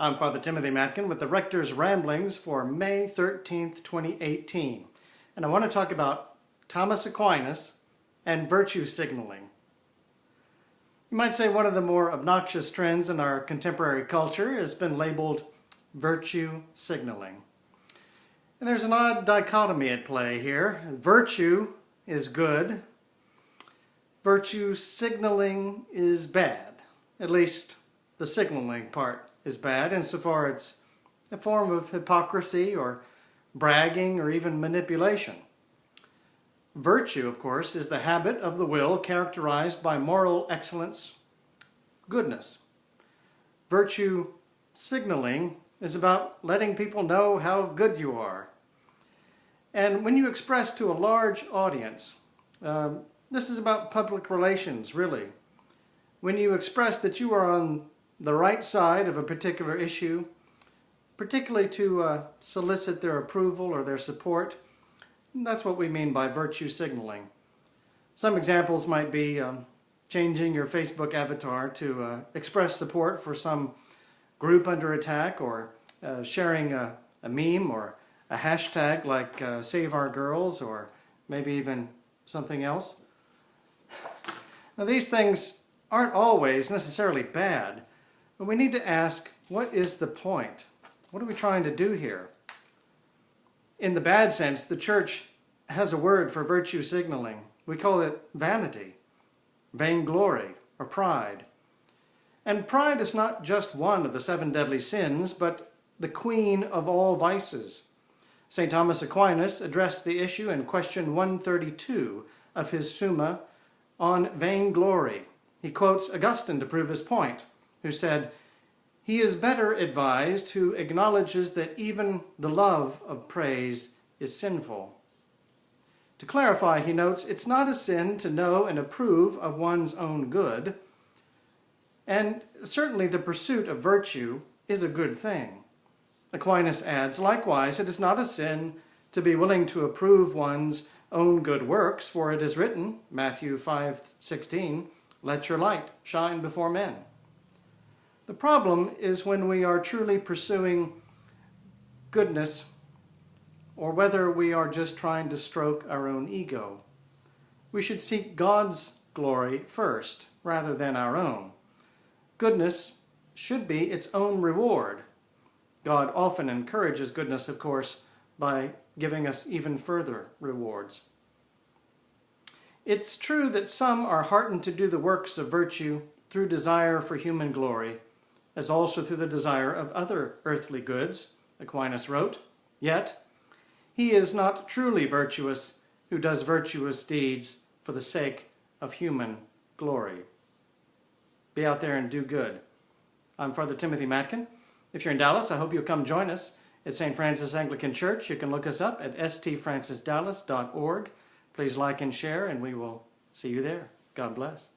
I'm Father Timothy Matkin with the Rector's Ramblings for May 13th, 2018. And I want to talk about Thomas Aquinas and virtue signaling. You might say one of the more obnoxious trends in our contemporary culture has been labeled virtue signaling. And there's an odd dichotomy at play here. Virtue is good. Virtue signaling is bad. At least the signaling part is bad insofar it's a form of hypocrisy or bragging or even manipulation. Virtue, of course, is the habit of the will characterized by moral excellence, goodness. Virtue signaling is about letting people know how good you are. And when you express to a large audience, this is about public relations, really. When you express that you are on the right side of a particular issue, particularly to solicit their approval or their support, that's what we mean by virtue signaling. Some examples might be changing your Facebook avatar to express support for some group under attack, or sharing a meme or a hashtag like Save Our Girls, or maybe even something else. Now, these things aren't always necessarily bad, but we need to ask, what is the point? What are we trying to do here? In the bad sense, the church has a word for virtue signaling. We call it vanity, vainglory, or pride. And pride is not just one of the 7 deadly sins, but the queen of all vices. St. Thomas Aquinas addressed the issue in question 132 of his Summa on vainglory. He quotes Augustine to prove his point, who said, "He is better advised who acknowledges that even the love of praise is sinful." To clarify, he notes, it's not a sin to know and approve of one's own good, and certainly the pursuit of virtue is a good thing. Aquinas adds, likewise, it is not a sin to be willing to approve one's own good works, for it is written, Matthew 5:16, "Let your light shine before men." The problem is when we are truly pursuing goodness, or whether we are just trying to stroke our own ego. We should seek God's glory first, rather than our own. Goodness should be its own reward. God often encourages goodness, of course, by giving us even further rewards. It's true that some are heartened to do the works of virtue through desire for human glory, as also through the desire of other earthly goods, Aquinas wrote. Yet, he is not truly virtuous who does virtuous deeds for the sake of human glory. Be out there and do good. I'm Father Timothy Matkin. If you're in Dallas, I hope you'll come join us at St. Francis Anglican Church. You can look us up at stfrancisdallas.org. Please like and share, and we will see you there. God bless.